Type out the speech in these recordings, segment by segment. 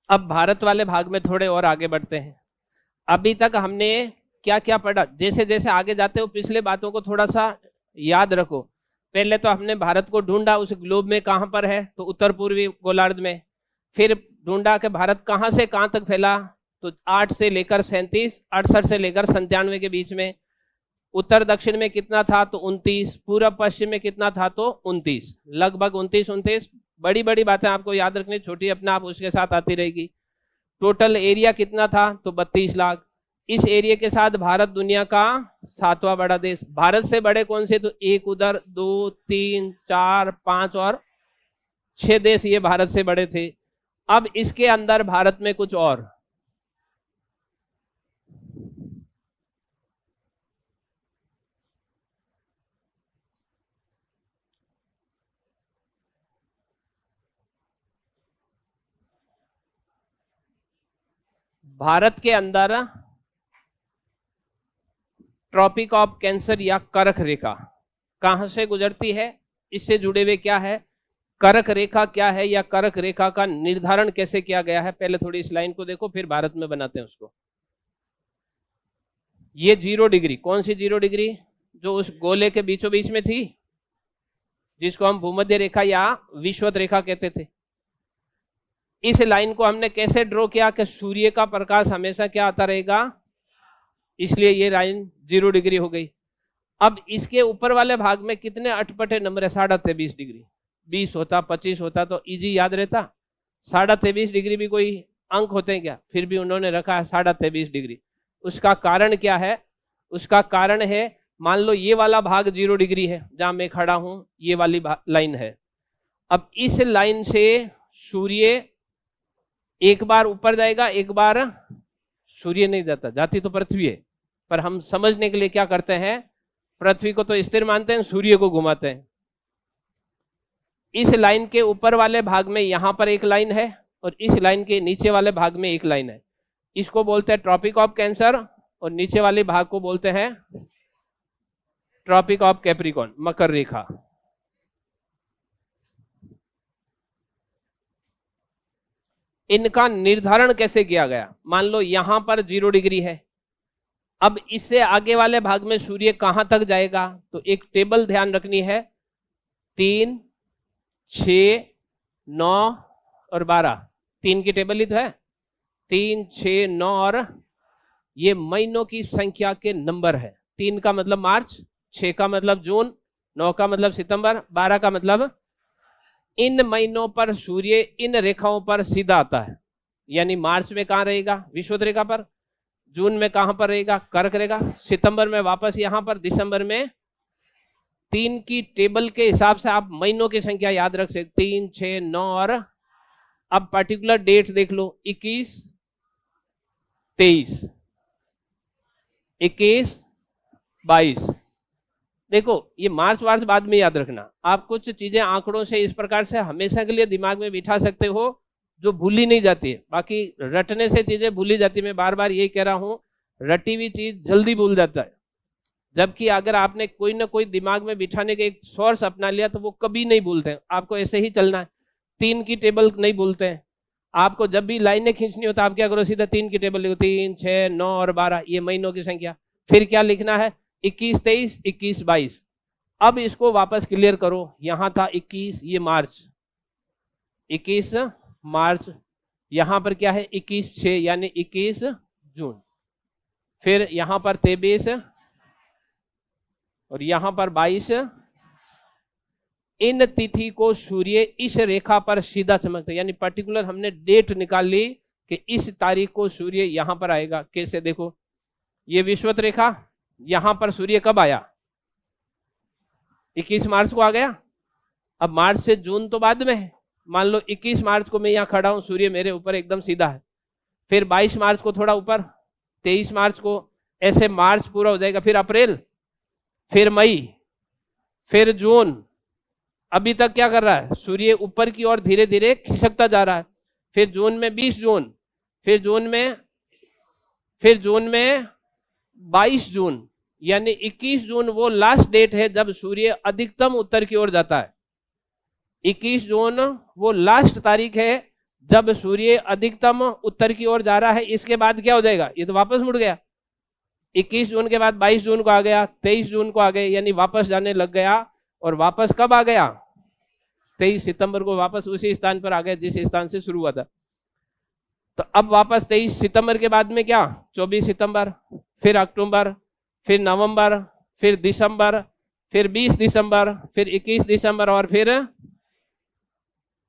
अब भारत वाले भाग में थोड़े और आगे बढ़ते हैं। अभी तक हमने क्या क्या पढ़ा, जैसे जैसे आगे जाते हो पिछले बातों को थोड़ा सा याद रखो। पहले तो हमने भारत को ढूंढा उस ग्लोब में कहाँ पर है, तो उत्तर पूर्वी गोलार्ध में। फिर ढूंढा कि भारत कहाँ से कहाँ तक फैला, तो 8 से लेकर 37, 68 से लेकर 97 के बीच में। उत्तर दक्षिण में कितना था, तो 29। पूर्व पश्चिम में कितना था, तो 29। लगभग 29। बड़ी बड़ी बातें आपको याद रखनी, छोटी अपना आप उसके साथ आती रहेगी। टोटल एरिया कितना था, तो 32 लाख। इस एरिया के साथ भारत दुनिया का 7वां बड़ा देश। भारत से बड़े कौन से, तो एक उधर, 2, 3, 4, 5 और 6 देश ये भारत से बड़े थे। अब इसके अंदर भारत में कुछ और, भारत के अंदर ट्रॉपिक ऑफ कैंसर या करक रेखा कहां से गुजरती है, इससे जुड़े हुए क्या है, करक रेखा क्या है, या करक रेखा का निर्धारण कैसे किया गया है। पहले थोड़ी इस लाइन को देखो, फिर भारत में बनाते हैं उसको। ये 0 डिग्री, कौन सी 0 डिग्री, जो उस गोले के बीचों बीच में थी, जिसको हम भूमध्य रेखा या विषुवत रेखा कहते थे। इस लाइन को हमने कैसे ड्रॉ किया कि सूर्य का प्रकाश हमेशा क्या आता रहेगा, इसलिए ये लाइन 0 डिग्री हो गई। अब इसके ऊपर वाले भाग में कितने अटपटे नंबर है, 23.5 डिग्री। 20 होता, 25 होता तो इजी याद रहता। 23.5 डिग्री भी कोई अंक होते हैं क्या, फिर भी उन्होंने रखा है 23.5 डिग्री। उसका कारण क्या है, उसका कारण है, मान लो ये वाला भाग 0 डिग्री है जहां मैं खड़ा हूं, ये वाली लाइन है। अब इस लाइन से सूर्य एक बार ऊपर जाएगा, एक बार सूर्य नहीं जाता, जाती तो पृथ्वी है, पर हम समझने के लिए क्या करते हैं, पृथ्वी को तो स्थिर मानते हैं, सूर्य को घुमाते हैं। इस लाइन के ऊपर वाले भाग में यहां पर एक लाइन है, और इस लाइन के नीचे वाले भाग में एक लाइन है। इसको बोलते हैं ट्रॉपिक ऑफ कैंसर, और नीचे वाले भाग को बोलते हैं ट्रॉपिक ऑफ कैप्रिकॉर्न, मकर रेखा। इनका निर्धारण कैसे किया गया, मान लो यहां पर 0 डिग्री है। अब इससे आगे वाले भाग में सूर्य कहां तक जाएगा, तो एक टेबल ध्यान रखनी है, 3, 6, 9 और 12। 3 की टेबल ही तो है, 3, 6, 9 और ये महीनों की संख्या के नंबर है। 3 का मतलब मार्च, 6 का मतलब जून, 9 का मतलब सितंबर, 12 का मतलब, इन महीनों पर सूर्य इन रेखाओं पर सीधा आता है। यानी मार्च में कहां रहेगा, विषुवत रेखा पर। जून में कहां पर रहेगा, कर्क रेखा। सितंबर में वापस यहां पर, दिसंबर में। 3 की टेबल के हिसाब से आप महीनों की संख्या याद रख सकते, 3, 6, 9 और अब पर्टिकुलर डेट देख लो, 21, 23, 21, 22। देखो ये मार्च वार्च बाद में याद रखना, आप कुछ चीजें आंकड़ों से इस प्रकार से हमेशा के लिए दिमाग में बिठा सकते हो जो भूली नहीं जाती है। बाकी रटने से चीजें भूली जाती है, मैं बार बार यही कह रहा हूं, रटी हुई चीज जल्दी भूल जाता है। जबकि अगर आपने कोई ना कोई दिमाग में बिठाने के एक सोर्स अपना लिया तो वो कभी नहीं भूलते। आपको ऐसे ही चलना है, 3 की टेबल नहीं भूलते हैं। आपको जब भी लाइनें खींचनी हो तो आप क्या करो, सीधा 3 की टेबल लिखो, 3, 6, 9 और 12, ये महीनों की संख्या। फिर क्या लिखना है, 21, 23, 21, 22। अब इसको वापस क्लियर करो, यहां था 21, ये मार्च, 21 मार्च, यहां पर क्या है 21, 6 यानी 21 जून। फिर यहां पर 23 और यहां पर 22। इन तिथि को सूर्य इस रेखा पर सीधा चमकता है, यानी पर्टिकुलर हमने डेट निकाल ली कि इस तारीख को सूर्य यहां पर आएगा। कैसे, देखो ये विषुवत रेखा, यहां पर सूर्य कब आया, 21 मार्च को आ गया। अब मार्च से जून तो बाद में है, मान लो 21 मार्च को मैं यहां खड़ा हूं, सूर्य मेरे ऊपर एकदम सीधा है। फिर 22 मार्च को थोड़ा ऊपर, 23 मार्च को, ऐसे मार्च पूरा हो जाएगा। फिर अप्रैल, फिर मई, फिर जून। अभी तक क्या कर रहा है, सूर्य ऊपर की ओर धीरे धीरे खिसकता जा रहा है। फिर जून में 20 जून, फिर जून में 22 जून, यानी 21 जून वो लास्ट डेट है जब सूर्य अधिकतम उत्तर की ओर जाता है। 21 जून वो लास्ट तारीख है जब सूर्य अधिकतम उत्तर की ओर जा रहा है, इसके बाद क्या हो जाएगा, ये तो वापस मुड़ गया। 21 जून के बाद 22 जून को आ गया, 23 जून को आ गए, यानी वापस जाने लग गया। और वापस कब आ गया, 23 सितंबर को वापस उसी स्थान पर आ गया जिस स्थान से शुरू हुआ था। तो अब वापस 23 सितंबर के बाद में क्या, 24 सितंबर, फिर अक्टूबर, फिर नवंबर, फिर दिसंबर, फिर 20 दिसंबर, फिर 21 दिसंबर, और फिर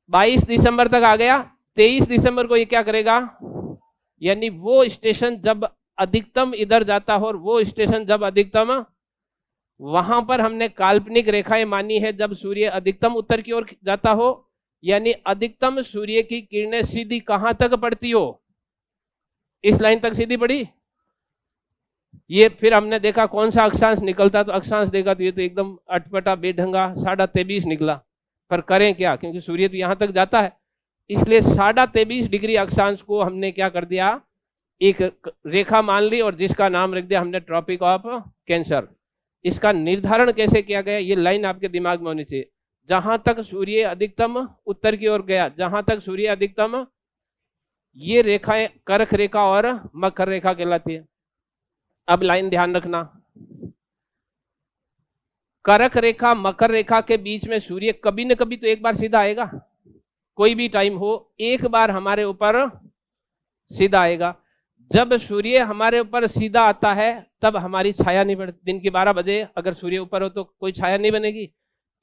22 दिसंबर तक आ गया। 23 दिसंबर को ये क्या करेगा, यानी वो स्टेशन जब अधिकतम इधर जाता हो और वो स्टेशन जब अधिकतम, वहां पर हमने काल्पनिक रेखाएं मानी है जब सूर्य अधिकतम उत्तर की ओर जाता हो, यानी अधिकतम सूर्य की किरणें सीधी कहां तक पड़ती हो, इस लाइन तक सीधी पड़ी। ये फिर हमने देखा कौन सा अक्षांश निकलता, तो अक्षांश देखा तो ये तो एकदम अटपटा बेढंगा 23.5 निकला। पर करें क्या, क्योंकि सूर्य तो यहां तक जाता है, इसलिए 23.5 डिग्री अक्षांश को हमने क्या कर दिया, एक रेखा मान ली और जिसका नाम रख दिया हमने ट्रॉपिक ऑफ कैंसर। इसका निर्धारण कैसे किया गया, ये लाइन आपके दिमाग में होनी चाहिए। जहां तक सूर्य अधिकतम उत्तर की ओर गया, जहां तक सूर्य अधिकतम, ये रेखाएं कर्क रेखा और मकर रेखा कहलाती है। अब लाइन ध्यान रखना, कर्क रेखा मकर रेखा के बीच में सूर्य कभी न कभी तो एक बार सीधा आएगा, कोई भी टाइम हो, एक बार हमारे ऊपर सीधा आएगा। जब सूर्य हमारे ऊपर सीधा आता है तब हमारी छाया नहीं पड़ती। दिन के 12 बजे अगर सूर्य ऊपर हो तो कोई छाया नहीं बनेगी।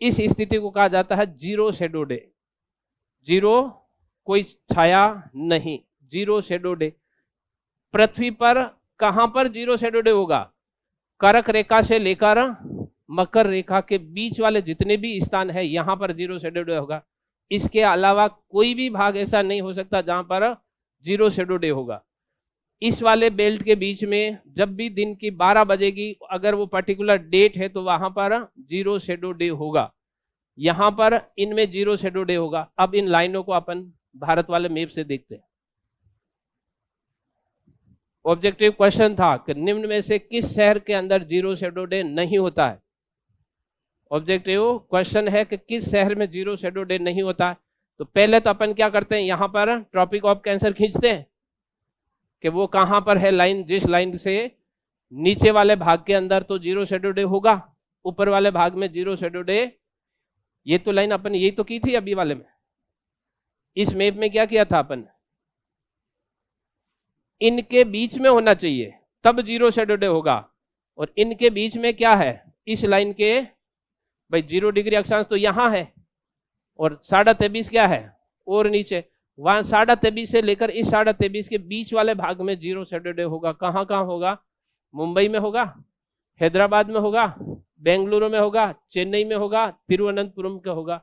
इस स्थिति को कहा जाता है जीरो शेडो डे। जीरो, कोई छाया नहीं, जीरो शेडो डे। पृथ्वी पर कहां पर जीरो शेडो डे होगा, कर्क रेखा से लेकर मकर रेखा के बीच वाले जितने भी स्थान है, यहां पर जीरो शेडो डे होगा। इसके अलावा कोई भी भाग ऐसा नहीं हो सकता जहां पर जीरो शेडो डे होगा। इस वाले बेल्ट के बीच में जब भी दिन की 12 बजेगी, अगर वो पर्टिकुलर डेट है तो वहां पर जीरो शेडो डे होगा, यहां पर इनमें जीरो शेडो डे होगा। अब इन लाइनों को अपन भारत वाले मैप से देखते हैं। ऑब्जेक्टिव क्वेश्चन था कि निम्न में से किस शहर के अंदर जीरो शेडो डे नहीं होता है। ऑब्जेक्टिव क्वेश्चन है कि किस शहर में जीरो शेडो डे नहीं होता है। तो पहले तो अपन क्या करते हैं, यहां पर ट्रॉपिक ऑफ कैंसर खींचते हैं कि वो कहां पर है लाइन, जिस लाइन से नीचे वाले भाग के अंदर तो जीरो शेडो डे होगा, ऊपर वाले भाग में जीरो शेडो डे। ये तो लाइन अपन यही तो की थी अभी वाले में। इस मैप में क्या किया था अपन, इनके बीच में होना चाहिए तब जीरो शेडो डे होगा। और इनके बीच में क्या है, इस लाइन के, भाई 0 डिग्री अक्षांश तो यहां है और 23.5 क्या है और नीचे, वहां 23.5 से लेकर इस 23.5 के बीच वाले भाग में जीरो शेडो डे होगा। कहां कहां होगा, मुंबई में होगा, हैदराबाद में होगा, बेंगलुरु में होगा, चेन्नई में होगा, तिरुवनंतपुरम का होगा।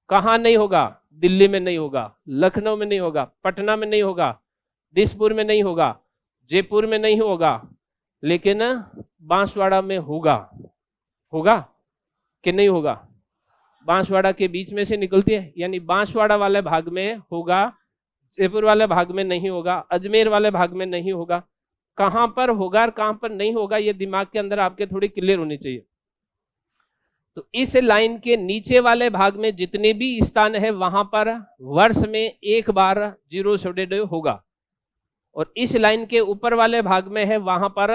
कहां नहीं होगा, दिल्ली में नहीं होगा, लखनऊ में नहीं होगा, पटना में नहीं होगा, दिसपुर में नहीं होगा, जयपुर में नहीं होगा, लेकिन बांसवाड़ा में होगा। होगा कि नहीं होगा, बांसवाड़ा के बीच में से निकलती है, यानी बांसवाड़ा वाले भाग में होगा, जयपुर वाले भाग में नहीं होगा, अजमेर वाले भाग में नहीं होगा। कहां पर होगा और कहां पर नहीं होगा, ये दिमाग के अंदर आपके थोड़ी क्लियर होनी चाहिए। तो इस लाइन के नीचे वाले भाग में जितने भी स्थान है वहां पर वर्ष में एक बार जीरो शेडो डे होगा, और इस लाइन के ऊपर वाले भाग में है वहां पर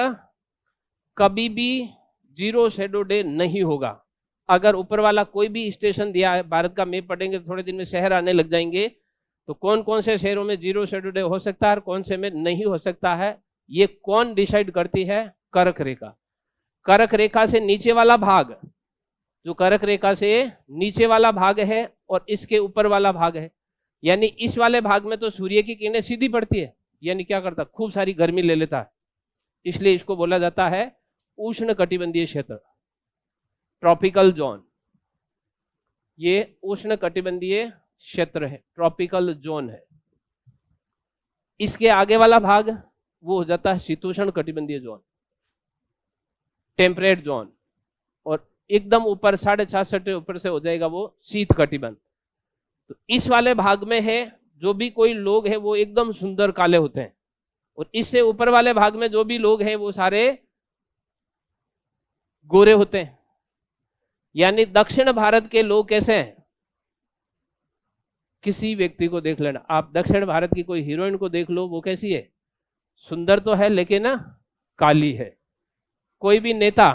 कभी भी जीरो शेडो डे नहीं होगा। अगर ऊपर वाला कोई भी स्टेशन दिया है, भारत का मैप पढ़ेंगे तो थोड़े दिन में शहर आने लग जाएंगे, तो कौन कौन से शहरों में जीरो शेडो डे हो सकता है और कौन से में नहीं हो सकता है, ये कौन डिसाइड करती है, कर्क रेखा। कर्क रेखा से नीचे वाला भाग, जो कर्क रेखा से नीचे वाला भाग है और इसके ऊपर वाला भाग है, यानी इस वाले भाग में तो सूर्य की किरणें सीधी पड़ती है, यानी क्या करता, खूब सारी गर्मी ले लेता है, इसलिए इसको बोला जाता है उष्ण कटिबंधीय क्षेत्र, ट्रॉपिकल जोन। ये उष्ण कटिबंधीय क्षेत्र है, ट्रॉपिकल जोन है। इसके आगे वाला भाग वो हो जाता है शीतोष्ण कटिबंधीय जोन, टेम्परेट जोन, और एकदम ऊपर 66.5 ऊपर से हो जाएगा वो शीत कटिबंध। तो इस वाले भाग में है जो भी कोई लोग है वो एकदम सुंदर काले होते हैं, और इससे ऊपर वाले भाग में जो भी लोग हैं वो सारे गोरे होते हैं। यानी दक्षिण भारत के लोग कैसे हैं, किसी व्यक्ति को देख लेना, आप दक्षिण भारत की कोई हीरोइन को देख लो, वो कैसी है, सुंदर तो है लेकिन ना काली है। कोई भी नेता,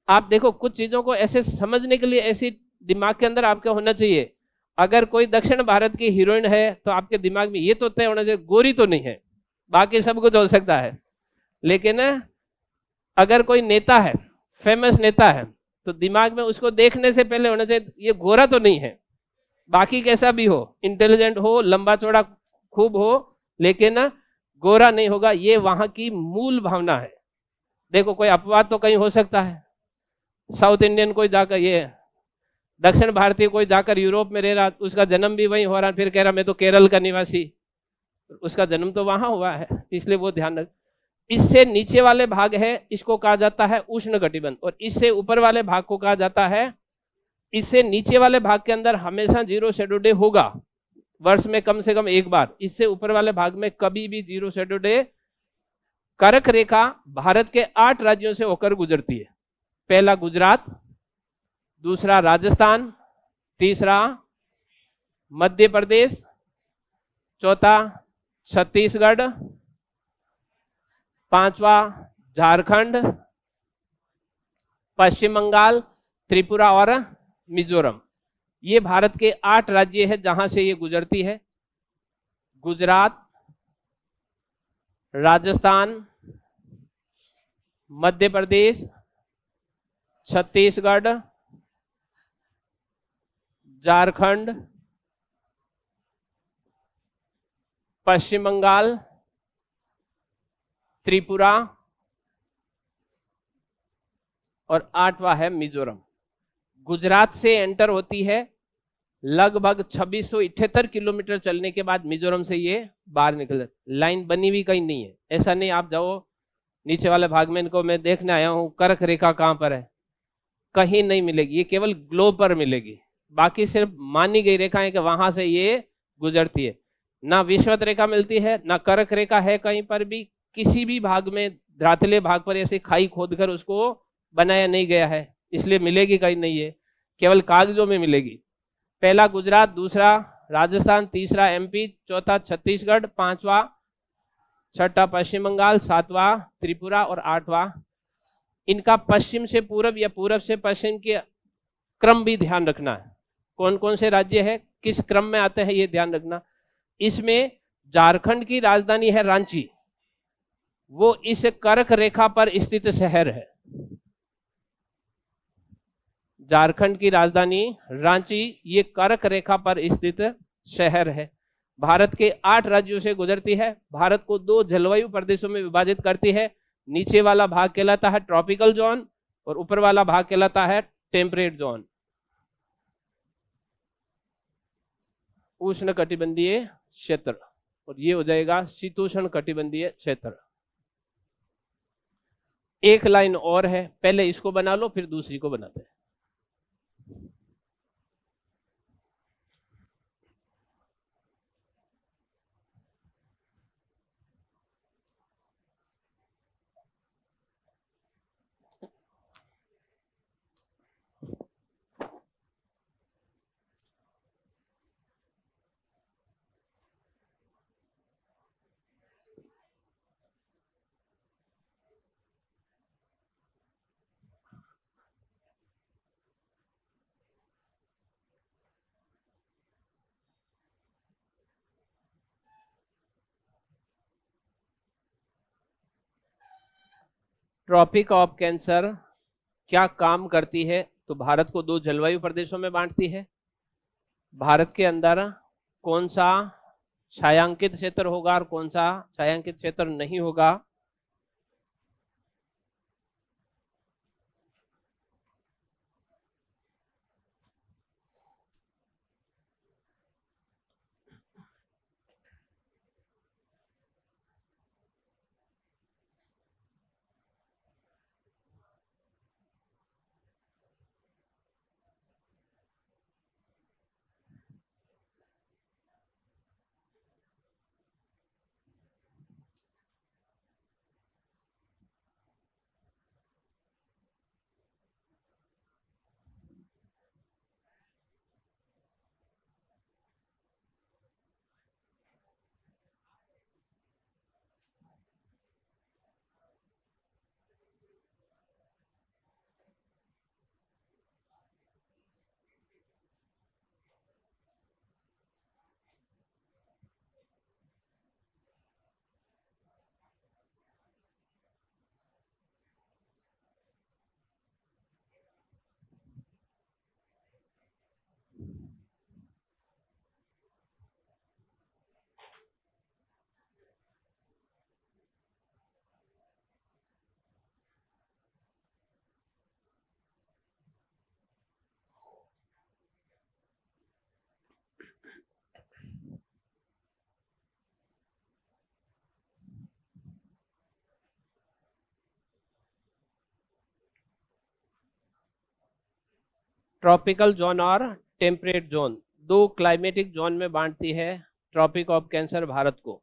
आप देखो कुछ चीजों को ऐसे समझने के लिए ऐसी दिमाग के अंदर आपके होना चाहिए। अगर कोई दक्षिण भारत की हीरोइन है तो आपके दिमाग में ये तो तय होना चाहिए गोरी तो नहीं है, बाकी सब कुछ हो सकता है। लेकिन अगर कोई नेता है, फेमस नेता है, तो दिमाग में उसको देखने से पहले होना चाहिए ये गोरा तो नहीं है, बाकी कैसा भी हो, इंटेलिजेंट हो, लंबा चौड़ा खूब हो, लेकिन गोरा नहीं होगा। ये वहां की मूल भावना है। देखो कोई अपवाद तो कहीं हो सकता है, साउथ इंडियन कोई जाकर, ये दक्षिण भारतीय कोई जाकर यूरोप में रह रहा, उसका जन्म भी वहीं हो रहा, फिर कह रहा मैं तो केरल का निवासी, उसका जन्म तो वहां हुआ है, इसलिए वो ध्यान रख। इससे नीचे वाले भाग है इसको कहा जाता है उष्ण कटिबंध, और इससे ऊपर वाले भाग को कहा जाता है, इससे नीचे वाले भाग के अंदर हमेशा जीरो शेडो डे होगा, वर्ष में कम से कम एक बार। इससे ऊपर वाले भाग में कभी भी जीरो शेडो डे। कर्क रेखा भारत के 8 राज्यों से होकर गुजरती है। पहला गुजरात, दूसरा राजस्थान, तीसरा मध्य प्रदेश, चौथा छत्तीसगढ़, पांचवा झारखंड, पश्चिम बंगाल, त्रिपुरा और मिजोरम। ये भारत के 8 राज्य हैं जहां से ये गुजरती है। गुजरात, राजस्थान, मध्य प्रदेश, छत्तीसगढ़, झारखंड, पश्चिम बंगाल, त्रिपुरा और 8वां है मिजोरम। गुजरात से एंटर होती है, लगभग 2678 किलोमीटर चलने के बाद मिजोरम से ये बाहर निकल जाती। लाइन बनी हुई कहीं नहीं है, ऐसा नहीं आप जाओ नीचे वाले भाग में, इनको मैं देखने आया हूं कर्क रेखा कहां पर है, कहीं नहीं मिलेगी, ये केवल ग्लोब पर मिलेगी। बाकी सिर्फ मानी गई रेखा है कि वहां से ये गुजरती है। ना विषुवत रेखा मिलती है, ना कर्क रेखा है कहीं पर भी, किसी भी भाग में धरातले भाग पर ऐसे खाई खोदकर उसको बनाया नहीं गया है, इसलिए मिलेगी कहीं नहीं है, केवल कागजों में मिलेगी। पहला गुजरात, दूसरा राजस्थान, तीसरा एमपी, चौथा छत्तीसगढ़, पांचवा छठा पश्चिम बंगाल, सातवां त्रिपुरा और 8वां। इनका पश्चिम से पूर्व या पूर्व से पश्चिम के क्रम भी ध्यान रखना है, कौन कौन से राज्य है किस क्रम में आते हैं ये ध्यान रखना। इसमें झारखंड की राजधानी है रांची, वो इस कर्क रेखा पर स्थित शहर है। झारखंड की राजधानी रांची ये कर्क रेखा पर स्थित शहर है। भारत के 8 राज्यों से गुजरती है। भारत को 2 जलवायु प्रदेशों में विभाजित करती है। नीचे वाला भाग कहलाता है ट्रॉपिकल जोन और ऊपर वाला भाग कहलाता है टेम्परेट जोन, उष्ण कटिबंधीय क्षेत्र, और ये हो जाएगा शीतोष्ण कटिबंधीय क्षेत्र। एक लाइन और है, पहले इसको बना लो फिर दूसरी को बनाते हैं। ट्रॉपिक ऑफ कैंसर क्या काम करती है, तो भारत को 2 जलवायु प्रदेशों में बांटती है। भारत के अंदर कौन सा छायांकित क्षेत्र होगा और कौन सा छायांकित क्षेत्र नहीं होगा, ट्रॉपिकल जोन और टेम्परेट जोन, दो क्लाइमेटिक जोन में बांटती है ट्रॉपिक ऑफ कैंसर भारत को।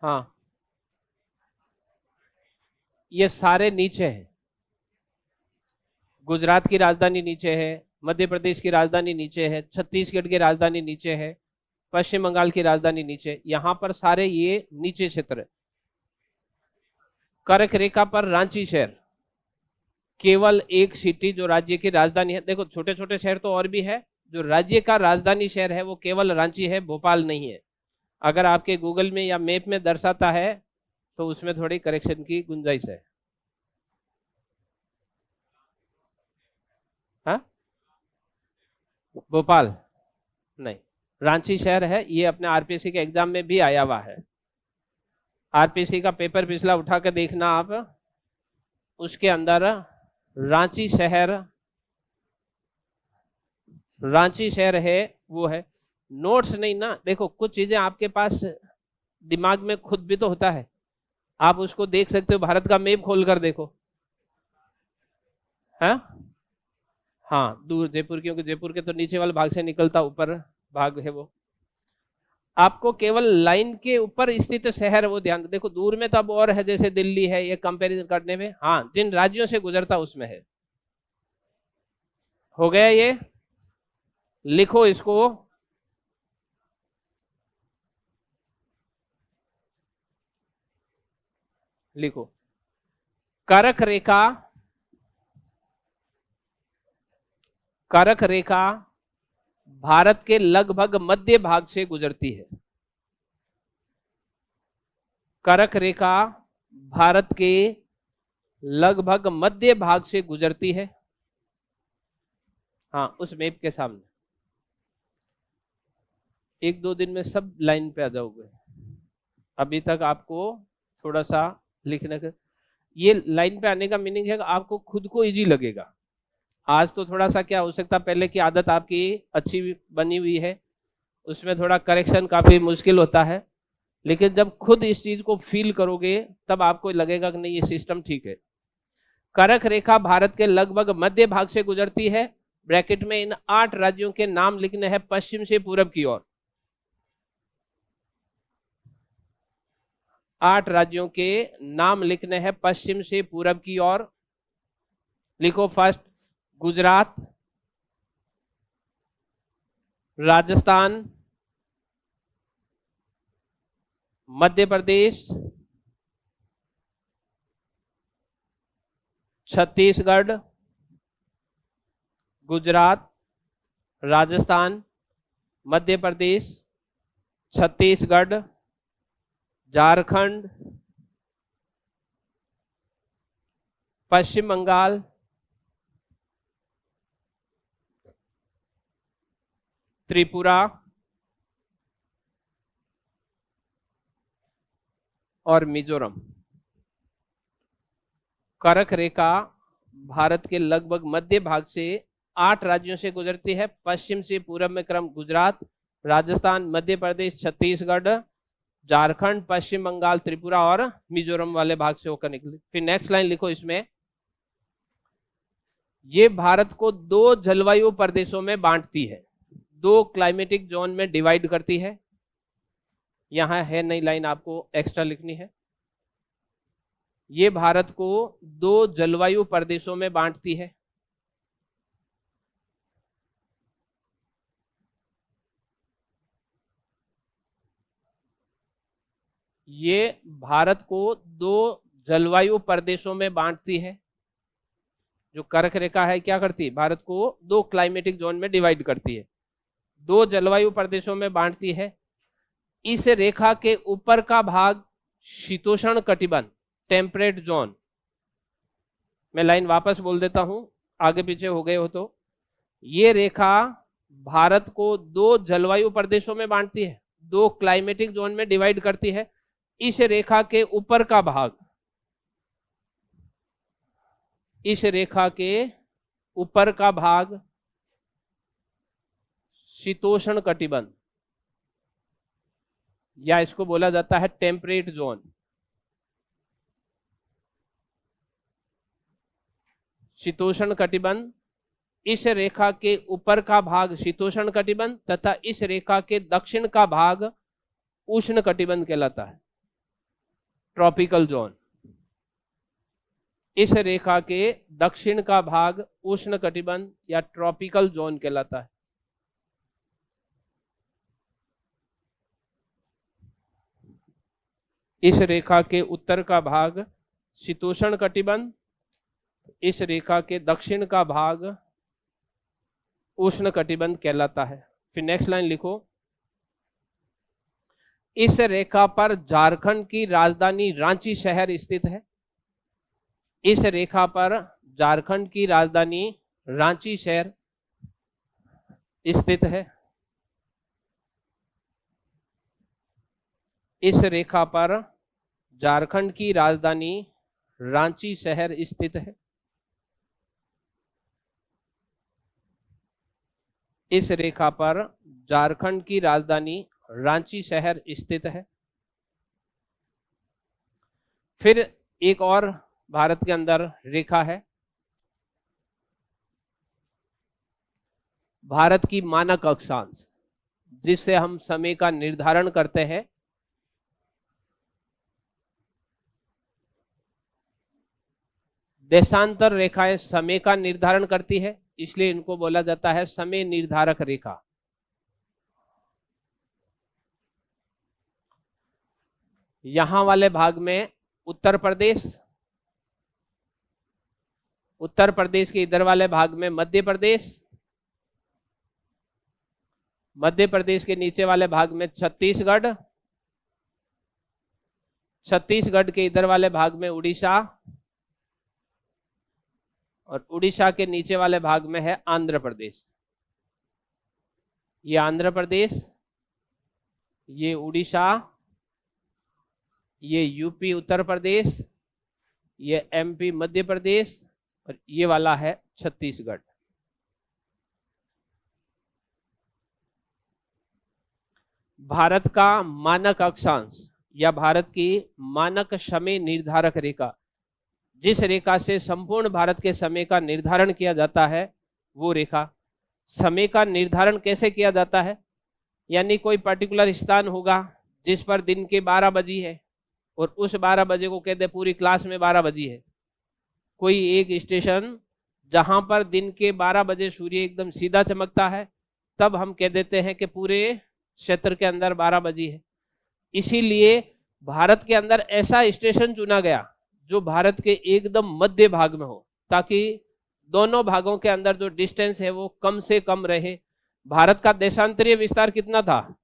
हाँ, ये सारे नीचे हैं। गुजरात की राजधानी नीचे है, मध्य प्रदेश की राजधानी नीचे है, छत्तीसगढ़ की राजधानी नीचे है, पश्चिम बंगाल की राजधानी नीचे, यहां पर सारे ये नीचे क्षेत्र है। कर्क रेखा पर रांची शहर, केवल एक सिटी जो राज्य की राजधानी है। देखो छोटे छोटे शहर तो और भी है, जो राज्य का राजधानी शहर है वो केवल रांची है, भोपाल नहीं है। अगर आपके गूगल में या मैप में दर्शाता है तो उसमें थोड़ी करेक्शन की गुंजाइश है। हाँ, भोपाल नहीं, रांची शहर है। ये अपने आरपीएससी के एग्जाम में भी आया हुआ है। आरपीएससी का पेपर पिछला उठा कर देखना आप, उसके अंदर रांची शहर है वो है। नोट्स नहीं ना, देखो कुछ चीजें आपके पास दिमाग में खुद भी तो होता है, आप उसको देख सकते हो। भारत का मैप खोल कर देखो। हाँ हाँ, दूर जयपुर, क्योंकि जयपुर के तो नीचे वाले भाग से निकलता ऊपर भाग है वो। आपको केवल लाइन के ऊपर स्थित शहर वो ध्यान देखो, दूर में तो अब और है, जैसे दिल्ली है, ये कंपैरिजन करने में। हाँ, जिन राज्यों से गुजरता उसमें है। हो गया ये, लिखो इसको। लिखो, कर्क रेखा, कर्क रेखा भारत के लगभग मध्य भाग से गुजरती है। कर्क रेखा भारत के लगभग मध्य भाग से गुजरती है। हाँ, उस मैप के सामने। एक दो दिन में सब लाइन पे आ जाओगे। अभी तक आपको थोड़ा सा लिखने का, ये लाइन पे आने का मीनिंग है कि आपको खुद को इजी लगेगा। आज तो थोड़ा सा क्या हो सकता, पहले की आदत आपकी अच्छी बनी हुई है, उसमें थोड़ा करेक्शन काफी मुश्किल होता है, लेकिन जब खुद इस चीज को फील करोगे तब आपको लगेगा कि नहीं, ये सिस्टम ठीक है। कर्क रेखा भारत के लगभग मध्य भाग से गुजरती है। ब्रैकेट में इन 8 राज्यों के नाम लिखने हैं पश्चिम से पूरब की ओर। 8 राज्यों के नाम लिखने हैं पश्चिम से पूरब की ओर। लिखो फर्स्ट, गुजरात, राजस्थान, मध्य प्रदेश, छत्तीसगढ़, गुजरात, राजस्थान, मध्य प्रदेश, छत्तीसगढ़, झारखंड, पश्चिम बंगाल, त्रिपुरा और मिजोरम। कर्क रेखा भारत के लगभग मध्य भाग से 8 राज्यों से गुजरती है। पश्चिम से पूरब में क्रम गुजरात, राजस्थान, मध्य प्रदेश, छत्तीसगढ़, झारखंड, पश्चिम बंगाल, त्रिपुरा और मिजोरम वाले भाग से होकर निकली। फिर नेक्स्ट लाइन लिखो इसमें, ये भारत को 2 जलवायु प्रदेशों में बांटती है, 2 क्लाइमेटिक जोन में डिवाइड करती है। यहां है नई लाइन, आपको एक्स्ट्रा लिखनी है। ये भारत को 2 जलवायु प्रदेशों में बांटती है। ये भारत को 2 जलवायु प्रदेशों में बांटती है। जो कर्क रेखा है क्या करती है, भारत को 2 क्लाइमेटिक जोन में डिवाइड करती है, 2 जलवायु प्रदेशों में बांटती है। इस रेखा के ऊपर का भाग शीतोष्ण कटिबंध, टेम्परेट जोन। मैं लाइन वापस बोल देता हूं, आगे पीछे हो गए हो तो। ये रेखा भारत को 2 जलवायु प्रदेशों में बांटती है, 2 क्लाइमेटिक जोन में डिवाइड करती है। इस रेखा के ऊपर का भाग, इस रेखा के ऊपर का भाग शीतोष्ण कटिबंध, या इसको बोला जाता है टेम्परेट जोन। शीतोष्ण कटिबंध, इस रेखा के ऊपर का भाग शीतोष्ण कटिबंध तथा इस रेखा के दक्षिण का भाग उष्ण कटिबंध कहलाता है, ट्रॉपिकल जोन। इस रेखा के दक्षिण का भाग उष्ण कटिबंध या ट्रॉपिकल जोन कहलाता है। इस रेखा के उत्तर का भाग शीतोष्ण कटिबंध, इस रेखा के दक्षिण का भाग उष्ण कटिबंध कहलाता है। फिर नेक्स्ट लाइन लिखो, इस रेखा पर झारखंड की राजधानी रांची शहर स्थित है। इस रेखा पर झारखंड की राजधानी रांची शहर स्थित है। इस रेखा पर झारखंड की राजधानी रांची शहर स्थित है। इस रेखा पर झारखंड की राजधानी रांची शहर स्थित है। फिर एक और भारत के अंदर रेखा है, भारत की मानक अक्षांश, जिससे हम समय का निर्धारण करते हैं। देशांतर रेखाएं समय का निर्धारण करती है, इसलिए इनको बोला जाता है समय निर्धारक रेखा। यहां वाले भाग में उत्तर प्रदेश, उत्तर प्रदेश के इधर वाले भाग में मध्य प्रदेश, मध्य प्रदेश के नीचे वाले भाग में छत्तीसगढ़, छत्तीसगढ़ के इधर वाले भाग में उड़ीसा, और उड़ीसा के नीचे वाले भाग में है आंध्र प्रदेश। ये आंध्र प्रदेश, ये उड़ीसा, ये यूपी उत्तर प्रदेश, ये एमपी मध्य प्रदेश, और ये वाला है छत्तीसगढ़। भारत का मानक अक्षांश या भारत की मानक समय निर्धारक रेखा, जिस रेखा से संपूर्ण भारत के समय का निर्धारण किया जाता है, वो रेखा। समय का निर्धारण कैसे किया जाता है, यानी कोई पर्टिकुलर स्थान होगा जिस पर दिन के 12 बजी है और उस 12 बजे को कहते हैं पूरी क्लास में 12 बजी है। कोई एक स्टेशन जहां पर दिन के 12 बजे सूर्य एकदम सीधा चमकता है, तब हम कह देते हैं कि पूरे क्षेत्र के अंदर 12 बजी है। इसीलिए भारत के अंदर ऐसा स्टेशन चुना गया जो भारत के एकदम मध्य भाग में हो, ताकि दोनों भागों के अंदर जो डिस्टेंस है वो कम से कम रहे। भारत का देशांतरीय विस्तार कितना था?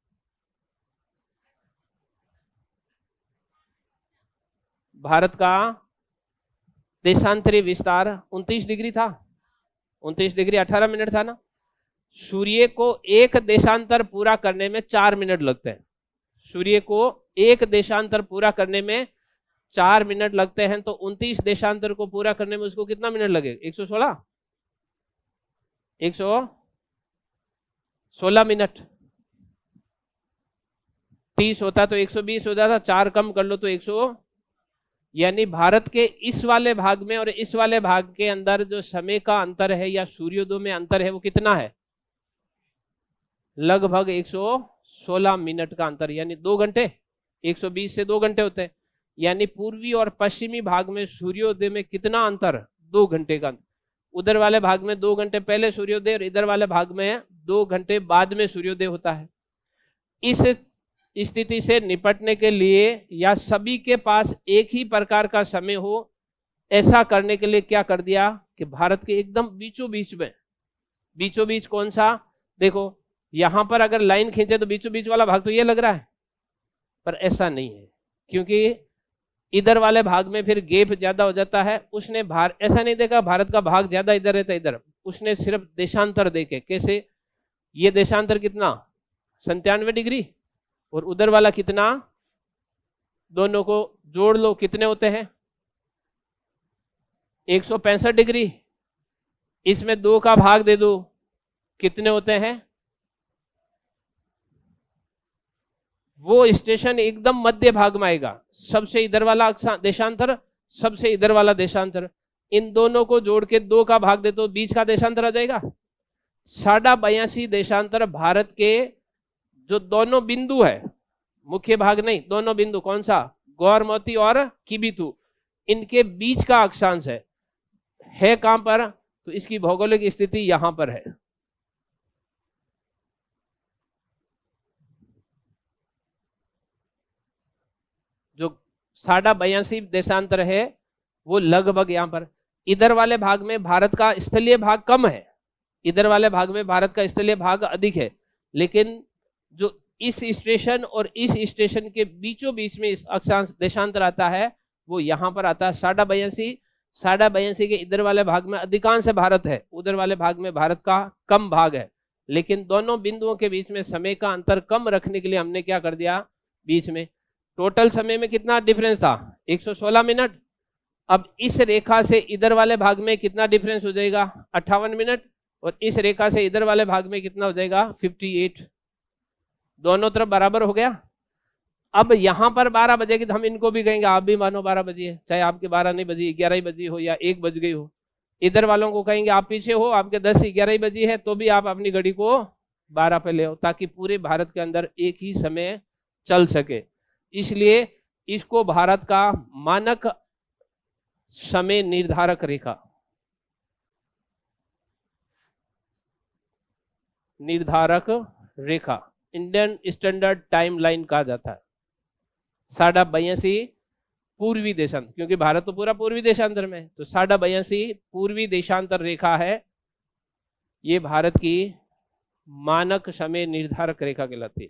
भारत का देशांतरीय विस्तार 29 डिग्री था, 29 डिग्री 18 मिनट था ना। सूर्य को एक देशांतर पूरा करने में 4 मिनट लगते हैं। सूर्य को एक देशांतर पूरा करने में 4 मिनट लगते हैं, तो 29 देशांतर को पूरा करने में उसको कितना मिनट लगेगा? 116 मिनट। 30 होता तो 120 हो जाता, 4 कम कर लो तो 100। यानी भारत के इस वाले भाग में और इस वाले भाग के अंदर जो समय का अंतर है या सूर्योदय में अंतर है वो कितना है? लगभग 116 मिनट का अंतर, यानी 2 घंटे। 120 से 2 घंटे होते हैं, यानी पूर्वी और पश्चिमी भाग में सूर्योदय में कितना अंतर? 2 घंटे का। उधर वाले भाग में 2 घंटे पहले सूर्योदय और इधर वाले भाग में 2 घंटे बाद में सूर्योदय होता है। इस स्थिति से निपटने के लिए या सभी के पास एक ही प्रकार का समय हो, ऐसा करने के लिए क्या कर दिया कि भारत के एकदम बीचों बीच में, बीचों बीच कौन सा, देखो यहां पर अगर लाइन खींचे तो बीचों बीच वाला भाग तो ये लग रहा है, पर ऐसा नहीं है, क्योंकि इधर वाले भाग में फिर गैप ज्यादा हो जाता है। उसने ऐसा नहीं देखा भारत का भाग ज्यादा इधर है तो इधर, उसने सिर्फ देशांतर देखे। कैसे? ये देशांतर कितना 97 डिग्री और उधर वाला कितना, दोनों को जोड़ लो कितने होते हैं 165 डिग्री। इसमें 2 का भाग दे दो कितने होते हैं, वो स्टेशन एकदम मध्य भाग में आएगा। सबसे इधर वाला देशांतर, सबसे इधर वाला देशांतर, इन दोनों को जोड़ के 2 का भाग दे तो बीच का देशांतर आ जाएगा। 82.5 देशांतर भारत के जो दोनों बिंदु है, मुख्य भाग नहीं, दोनों बिंदु कौन सा, गौरमती और किबिथु, इनके बीच का अक्षांश है कहां पर, तो इसकी भौगोलिक स्थिति यहां पर है। जो 82.5 देशांतर है वो लगभग यहां पर, इधर वाले भाग में भारत का स्थलीय भाग कम है, इधर वाले भाग में भारत का स्थलीय भाग अधिक है, लेकिन जो इस स्टेशन और इस स्टेशन के बीचों बीच में अक्षांश देशांतर आता है वो यहां पर आता है 82.5। 82.5 के इधर वाले भाग में अधिकांश भारत है, उधर वाले भाग में भारत का कम भाग है, लेकिन दोनों बिंदुओं के बीच में समय का अंतर कम रखने के लिए हमने क्या कर दिया, बीच में टोटल समय में कितना डिफरेंस था 116 मिनट। अब इस रेखा से इधर वाले भाग में कितना डिफरेंस हो जाएगा 58 मिनट, और इस रेखा से इधर वाले भाग में कितना हो जाएगा 58, दोनों तरफ बराबर हो गया। अब यहां पर 12 बजेगी तो हम इनको भी कहेंगे आप भी मानो 12 बजी है, चाहे आपके 12 नहीं बजी, 11 ही बजी हो या 1 बज गई हो। इधर वालों को कहेंगे आप पीछे हो, आपके 10 11 ही बजी है, तो भी आप अपनी घड़ी को 12 पे ले आओ, ताकि पूरे भारत के अंदर एक ही समय चल सके। इसलिए इसको भारत का मानक समय निर्धारक रेखा, निर्धारक रेखा, इंडियन स्टैंडर्ड टाइम लाइन कहा जाता है। 82.5 पूर्वी देशांतर, क्योंकि भारत तो पूरा पूर्वी देशांतर में है, तो 82.5 पूर्वी देशांतर रेखा है, ये भारत की मानक समय निर्धारक रेखा कहलाती है।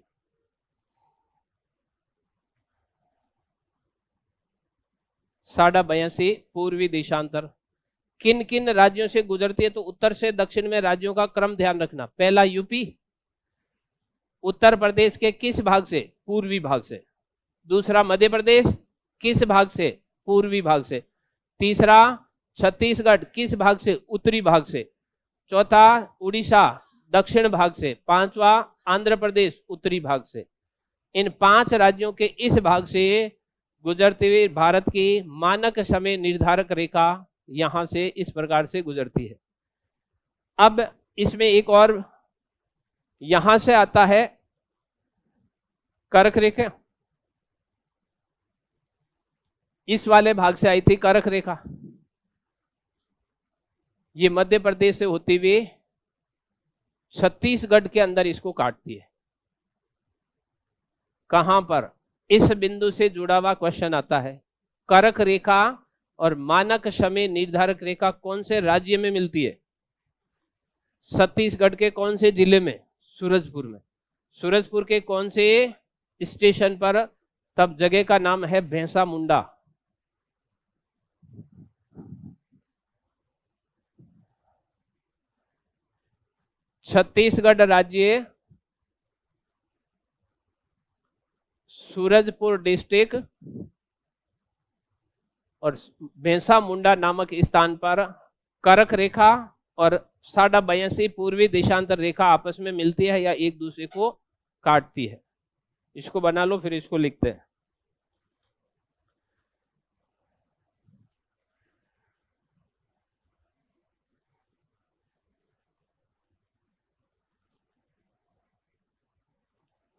साढ़ा 82 पूर्वी देशांतर किन किन राज्यों से गुजरती है, तो उत्तर से दक्षिण में राज्यों का क्रम ध्यान रखना। पहला यूपी, उत्तर प्रदेश के किस भाग से, पूर्वी भाग से। दूसरा मध्य प्रदेश, किस भाग से, पूर्वी भाग से। तीसरा छत्तीसगढ़, किस भाग से, उत्तरी भाग से। चौथा उड़ीसा, दक्षिण भाग से। पांचवा आंध्र प्रदेश, उत्तरी भाग से। इन 5 राज्यों के इस भाग से गुजरते हुए भारत की मानक समय निर्धारक रेखा यहां से इस प्रकार से गुजरती है। अब इसमें एक और यहां से आता है कर्क रेखा, इस वाले भाग से आई थी कर्क रेखा, ये मध्य प्रदेश से होती हुई छत्तीसगढ़ के अंदर इसको काटती है। कहां पर, इस बिंदु से जुड़ा हुआ क्वेश्चन आता है। कर्क रेखा और मानक समय निर्धारक रेखा कौन से राज्य में मिलती है? छत्तीसगढ़ के कौन से जिले में? सूरजपुर में। सूरजपुर के कौन से स्टेशन पर? तब जगह का नाम है भैंसा मुंडा। छत्तीसगढ़ राज्य, सूरजपुर डिस्ट्रिक्ट और भैंसा मुंडा नामक स्थान पर कर्क रेखा और 82 पूर्वी देशांतर रेखा आपस में मिलती है या एक दूसरे को काटती है। इसको बना लो, फिर इसको लिखते हैं।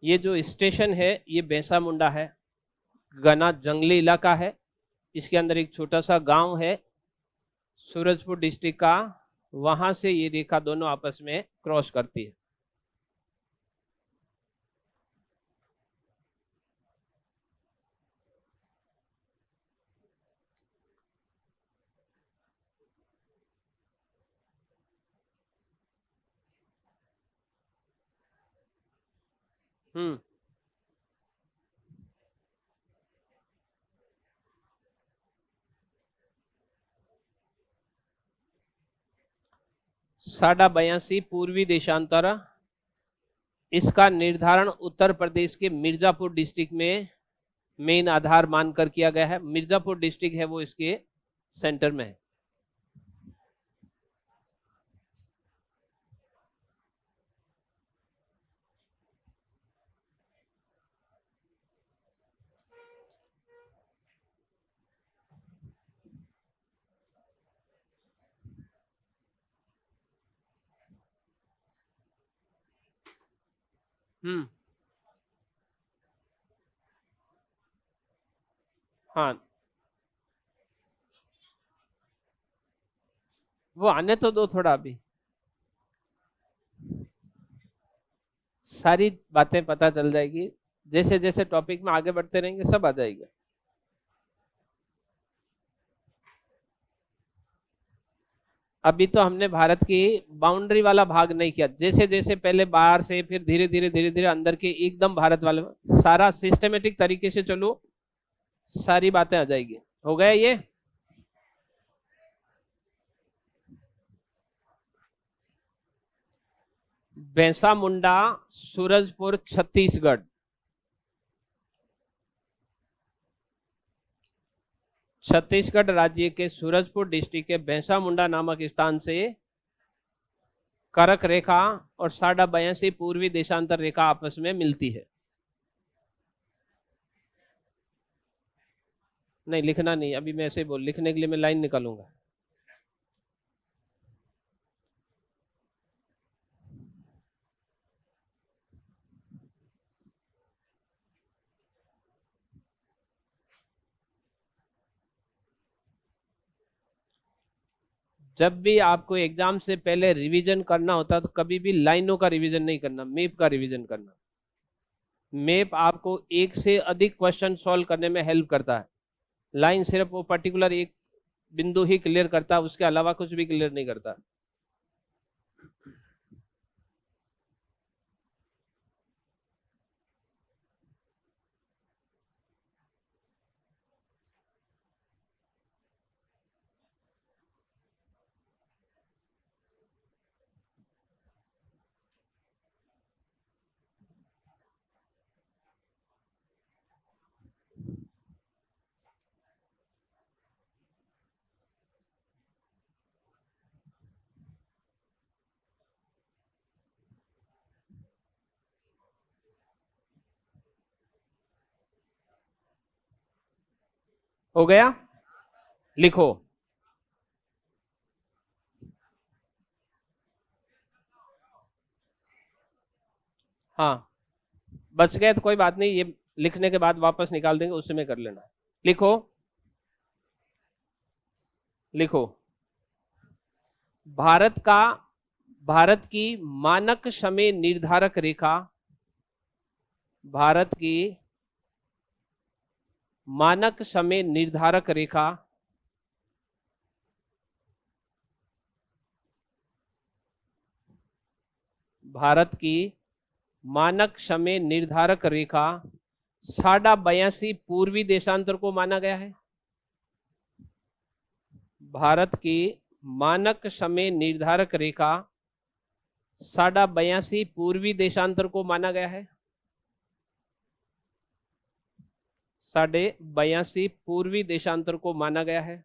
ये जो स्टेशन है ये भैंसा मुंडा है, घना जंगली इलाका है, इसके अंदर एक छोटा सा गांव है सूरजपुर डिस्ट्रिक्ट का, वहां से ये रेखा दोनों आपस में क्रॉस करती है। हम्म। साढ़ा 82 पूर्वी देशांतर, इसका निर्धारण उत्तर प्रदेश के मिर्जापुर डिस्ट्रिक्ट में मेन आधार मानकर किया गया है। मिर्जापुर डिस्ट्रिक्ट है वो इसके सेंटर में है। हम्म। हाँ, वो आने तो दो थोड़ा, अभी सारी बातें पता चल जाएगी। जैसे जैसे टॉपिक में आगे बढ़ते रहेंगे सब आ जाएगा। अभी तो हमने भारत की बाउंड्री वाला भाग नहीं किया। जैसे जैसे पहले बाहर से, फिर धीरे धीरे धीरे धीरे अंदर के एकदम भारत वाले, सारा सिस्टमेटिक तरीके से चलो, सारी बातें आ जाएगी। हो गया ये? भैंसा मुंडा, सूरजपुर, छत्तीसगढ़। छत्तीसगढ़ राज्य के सूरजपुर डिस्ट्रिक्ट के भैंसा मुंडा नामक स्थान से करक रेखा और 82 पूर्वी देशांतर रेखा आपस में मिलती है। नहीं लिखना नहीं, अभी मैं ऐसे बोल, लिखने के लिए मैं लाइन निकालूंगा। जब भी आपको एग्जाम से पहले रिवीजन करना होता है तो कभी भी लाइनों का रिवीजन नहीं करना, मैप का रिवीजन करना। मैप आपको एक से अधिक क्वेश्चन सॉल्व करने में हेल्प करता है। लाइन सिर्फ वो पर्टिकुलर एक बिंदु ही क्लियर करता है, उसके अलावा कुछ भी क्लियर नहीं करता। हो गया? लिखो। हाँ, बच गए तो कोई बात नहीं, ये लिखने के बाद वापस निकाल देंगे, उस समय कर लेना। लिखो, लिखो। भारत का, भारत की मानक समय निर्धारक रेखा, भारत की मानक समय निर्धारक रेखा भारत की मानक समय निर्धारक रेखा 82 पूर्वी देशांतर को माना गया है। भारत की मानक समय निर्धारक रेखा 82 पूर्वी देशांतर को माना गया है। 82 पूर्वी देशांतर को माना गया है।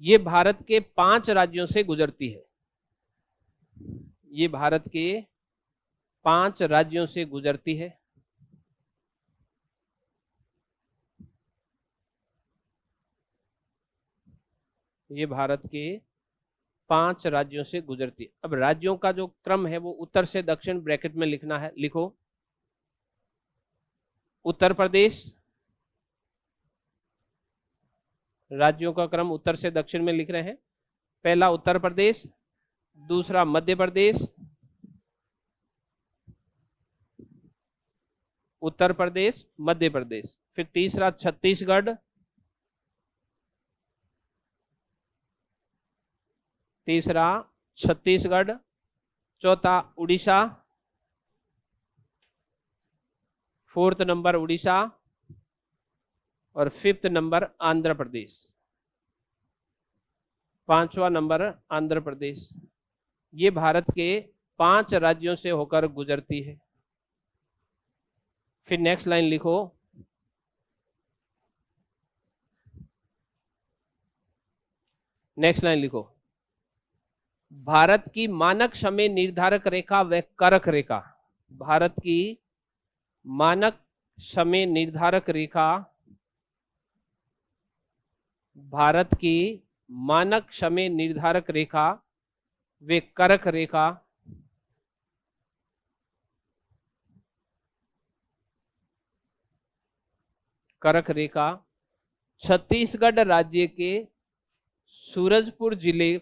ये भारत के 5 राज्यों से गुजरती है। ये भारत के 5 राज्यों से गुजरती है। ये भारत के 5 राज्यों से गुजरती है। अब राज्यों का जो क्रम है वो उत्तर से दक्षिण ब्रैकेट में लिखना है। लिखो, उत्तर प्रदेश, राज्यों का क्रम उत्तर से दक्षिण में लिख रहे हैं। पहला उत्तर प्रदेश, दूसरा मध्य प्रदेश, उत्तर प्रदेश, मध्य प्रदेश, फिर तीसरा छत्तीसगढ़, तीसरा छत्तीसगढ़, चौथा उड़ीसा, फोर्थ नंबर उड़ीसा और फिफ्थ नंबर आंध्र प्रदेश, पांचवा नंबर आंध्र प्रदेश। ये भारत के 5 राज्यों से होकर गुजरती है। फिर नेक्स्ट लाइन लिखो, नेक्स्ट लाइन लिखो, भारत की मानक समय निर्धारक रेखा व करक रेखा। भारत की मानक समय निर्धारक रेखा, भारत की मानक समय निर्धारक रेखा वे करक रेखा करक रेखा छत्तीसगढ़ राज्य के सूरजपुर जिले,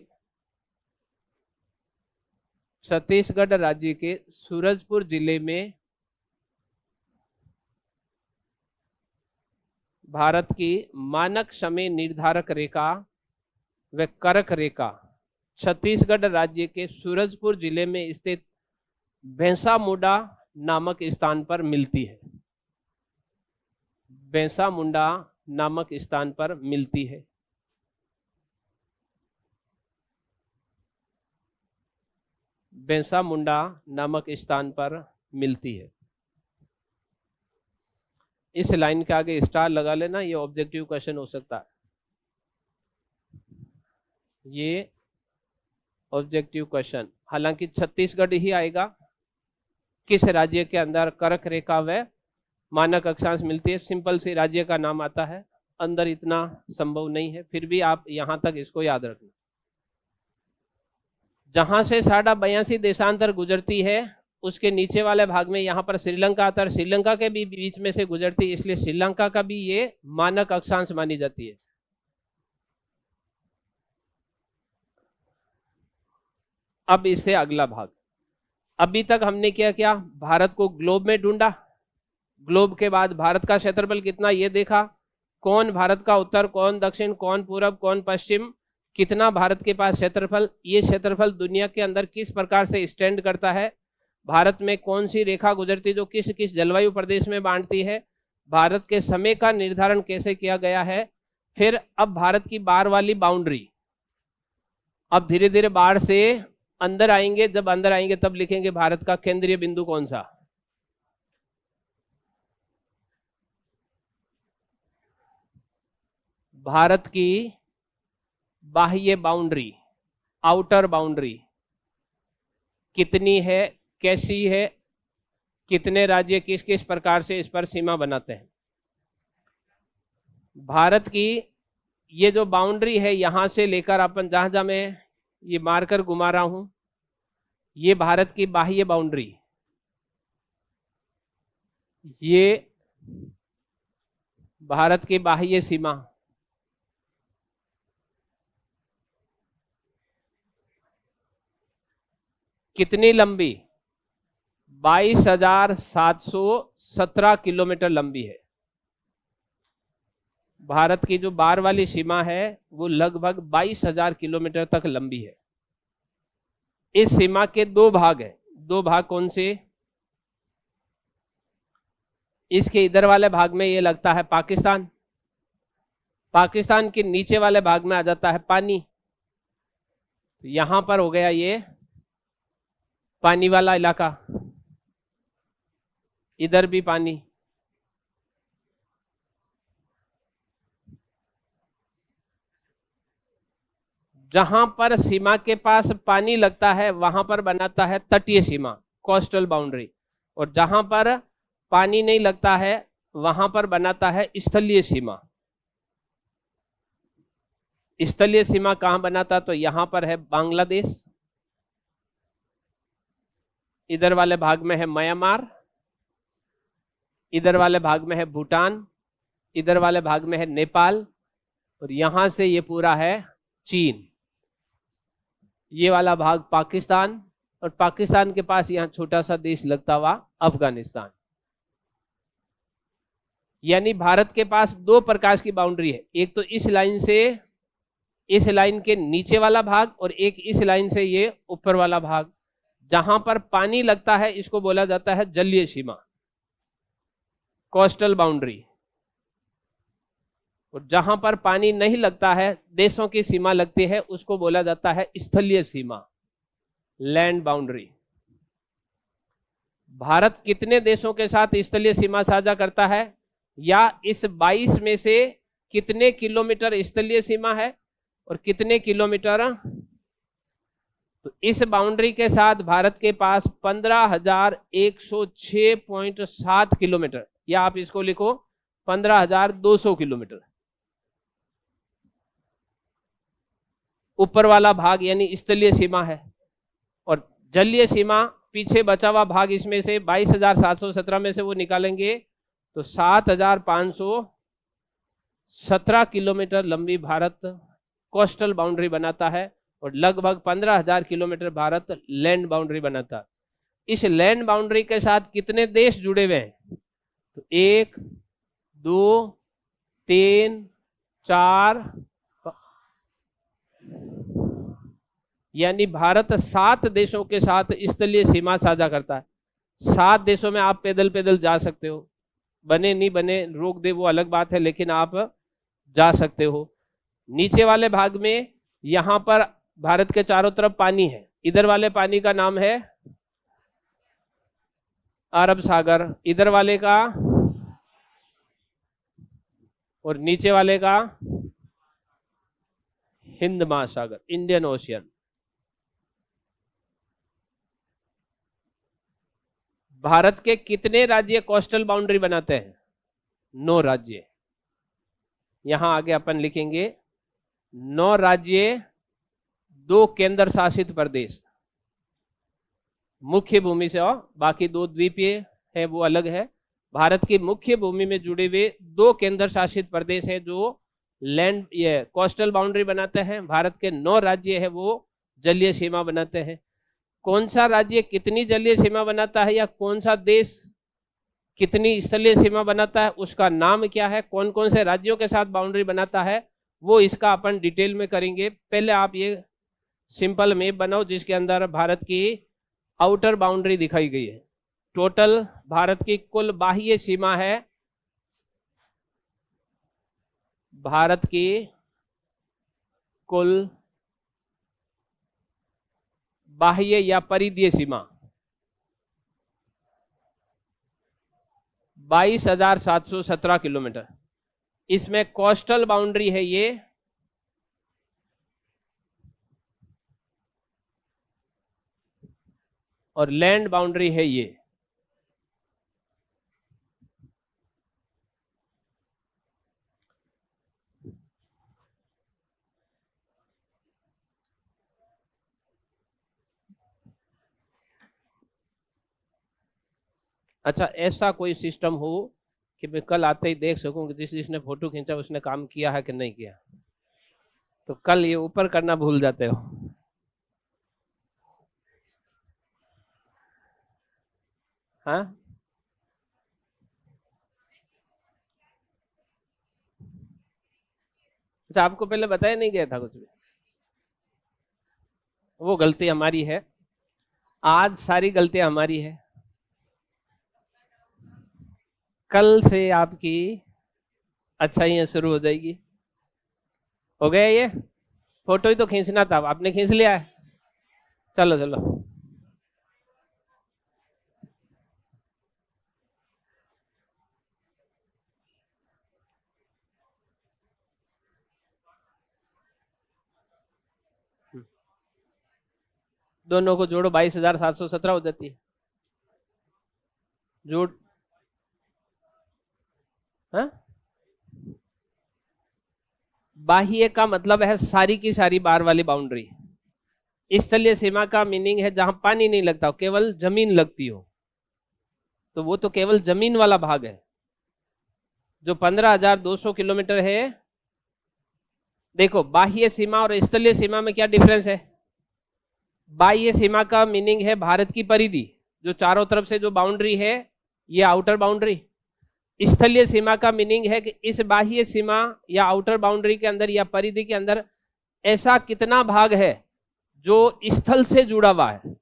छत्तीसगढ़ राज्य के सूरजपुर जिले में भारत की मानक समय निर्धारक रेखा व करक रेखा छत्तीसगढ़ राज्य के सूरजपुर जिले में स्थित भैंसामुंडा नामक स्थान पर मिलती है। भैंसामुंडा नामक स्थान पर मिलती है। भैंसामुंडा नामक स्थान पर मिलती है। इस लाइन के आगे स्टार लगा लेना, ये ऑब्जेक्टिव क्वेश्चन हो सकता है। ये ऑब्जेक्टिव क्वेश्चन, हालांकि छत्तीसगढ़ ही आएगा। किस राज्य के अंदर करक रेखा व मानक अक्षांश मिलती है? सिंपल से राज्य का नाम आता है, अंदर इतना संभव नहीं है, फिर भी आप यहां तक इसको याद रखना। जहां से 82.5 देशांतर गुजरती है उसके नीचे वाले भाग में यहाँ पर श्रीलंका आता है, श्रीलंका के भी बीच में से गुजरती है, इसलिए श्रीलंका का भी ये मानक अक्षांश मानी जाती है। अब इससे अगला भाग, अभी तक हमने क्या किया, भारत को ग्लोब में ढूंढा, ग्लोब के बाद भारत का क्षेत्रफल कितना ये देखा, कौन भारत का उत्तर, कौन दक्षिण, कौन पूरब, कौन पश्चिम, कितना भारत के पास क्षेत्रफल, ये क्षेत्रफल दुनिया के अंदर किस प्रकार से स्टैंड करता है, भारत में कौन सी रेखा गुजरती जो किस किस जलवायु प्रदेश में बांटती है, भारत के समय का निर्धारण कैसे किया गया है। फिर अब भारत की बाढ़ वाली बाउंड्री, अब धीरे धीरे बाढ़ से अंदर आएंगे, जब अंदर आएंगे तब लिखेंगे भारत का केंद्रीय बिंदु कौन सा। भारत की बाह्य बाउंड्री, आउटर बाउंड्री कितनी है, कैसी है, कितने राज्य किस किस प्रकार से इस पर सीमा बनाते हैं। भारत की ये जो बाउंड्री है, यहां से लेकर अपन जहां जहां मैं ये मार्कर घुमा रहा हूं, ये भारत की बाह्य बाउंड्री, ये भारत की बाह्य सीमा, कितनी लंबी, 22,717 किलोमीटर लंबी है। भारत की जो बाढ़ वाली सीमा है वो लगभग 22,000 किलोमीटर तक लंबी है। इस सीमा के 2 भाग हैं, 2 भाग कौन से, इसके इधर वाले भाग में ये लगता है पाकिस्तान, पाकिस्तान के नीचे वाले भाग में आ जाता है पानी, तो यहां पर हो गया ये पानी वाला इलाका, इधर भी पानी, जहां पर सीमा के पास पानी लगता है वहां पर बनाता है तटीय सीमा, कोस्टल बाउंड्री, और जहां पर पानी नहीं लगता है वहां पर बनाता है स्थलीय सीमा। स्थलीय सीमा कहां बनाता, तो यहां पर है बांग्लादेश, इधर वाले भाग में है म्यांमार, इधर वाले भाग में है भूटान, इधर वाले भाग में है नेपाल, और यहां से ये पूरा है चीन। ये वाला भाग पाकिस्तान, और पाकिस्तान के पास यहां छोटा सा देश लगता हुआ अफगानिस्तान। यानी भारत के पास 2 प्रकार की बाउंड्री है, एक तो इस लाइन से इस लाइन के नीचे वाला भाग और एक इस लाइन से ये ऊपर वाला भाग, जहां पर पानी लगता है इसको बोला जाता है जलीय सीमा, कोस्टल बाउंड्री। और जहां पर पानी नहीं लगता है, देशों की सीमा लगती है, उसको बोला जाता है स्थलीय सीमा, लैंड बाउंड्री। भारत कितने देशों के साथ स्थलीय सीमा साझा करता है, या इस 22 में से कितने किलोमीटर स्थलीय सीमा है और कितने किलोमीटर? तो इस बाउंड्री के साथ भारत के पास 15,106.7 किलोमीटर, या आप इसको लिखो 15,200 किलोमीटर ऊपर वाला भाग यानी स्थलीय सीमा है। और जलीय सीमा पीछे बचा हुआ भाग, इसमें से 22,717 में से वो निकालेंगे तो 7,517 किलोमीटर लंबी भारत कोस्टल बाउंड्री बनाता है, और लगभग 15,000 किलोमीटर भारत लैंड बाउंड्री बनाता है। इस लैंड बाउंड्री के साथ कितने देश जुड़े हुए हैं? तो 1, 2, 3, 4, यानी भारत 7 देशों के साथ स्थलीय सीमा साझा करता है। 7 देशों में आप पैदल पैदल जा सकते हो, बने नहीं बने रोक दे वो अलग बात है, लेकिन आप जा सकते हो। नीचे वाले भाग में यहां पर भारत के चारों तरफ पानी है, इधर वाले पानी का नाम है अरब सागर, इधर वाले का, और नीचे वाले का हिंद महासागर, इंडियन ओशियन। भारत के कितने राज्य कोस्टल बाउंड्री बनाते हैं? 9 राज्य। यहां आगे अपन लिखेंगे 9 राज्य, 2 केंद्र शासित प्रदेश, मुख्य भूमि से, और बाकी 2 द्वीपीय है वो अलग है। भारत की मुख्य भूमि में जुड़े हुए 2 केंद्र शासित प्रदेश है जो लैंड ये कोस्टल बाउंड्री बनाते हैं। भारत के 9 राज्य है वो जलीय सीमा बनाते हैं। कौन सा राज्य कितनी जलीय सीमा बनाता है, या कौन सा देश कितनी स्थलीय सीमा बनाता है, उसका नाम क्या है, कौन कौन से राज्यों के साथ बाउंड्री बनाता है, वो इसका अपन डिटेल में करेंगे। पहले आप ये सिंपल मैप बनाओ जिसके अंदर भारत की आउटर बाउंड्री दिखाई गई है। टोटल भारत की कुल बाह्य सीमा है, भारत की कुल बाह्य या परिधीय सीमा 22,717 किलोमीटर। इसमें कोस्टल बाउंड्री है ये, और लैंड बाउंड्री है ये। अच्छा, ऐसा कोई सिस्टम हो कि मैं कल आते ही देख सकूं कि जिसने फोटो खींचा उसने काम किया है कि नहीं किया, तो कल ये ऊपर करना भूल जाते हो। हाँ, अच्छा, आपको पहले बताया नहीं गया था कुछ भी? वो गलती हमारी है, आज सारी गलतियां हमारी है। कल से आपकी अच्छाइयां शुरू हो जाएगी। हो गया ये? फोटो ही तो खींचना था, आपने खींच लिया है। चलो चलो, दोनों को जोड़ो, 22,717 हो जाती है। जोड़, हाँ, बाह्य का मतलब है सारी की सारी बार वाली बाउंड्री। स्थलीय सीमा का मीनिंग है जहां पानी नहीं लगता, केवल जमीन लगती हो, तो वो तो केवल जमीन वाला भाग है। जो 15,200 किलोमीटर है, देखो बाह्य सीमा और स्थलीय सीमा में क्या डिफरेंस है? बाह्य सीमा का मीनिंग है भारत की परिधि, जो चारों तरफ से जो बाउंड्री है, ये आउटर बाउंड्री। स्थलीय सीमा का मीनिंग है कि इस बाह्य सीमा या आउटर बाउंड्री के अंदर या परिधि के अंदर ऐसा कितना भाग है जो स्थल से जुड़ा हुआ है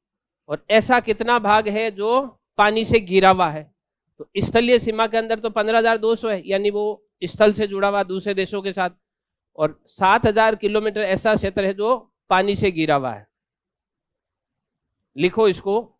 और ऐसा कितना भाग है जो पानी से घिरा हुआ है। तो स्थलीय सीमा के अंदर तो 15,200 है, यानी वो स्थल से जुड़ा हुआ दूसरे देशों के साथ, और 7,000 किलोमीटर ऐसा क्षेत्र है जो पानी से घिरा हुआ है। लिखो इसको।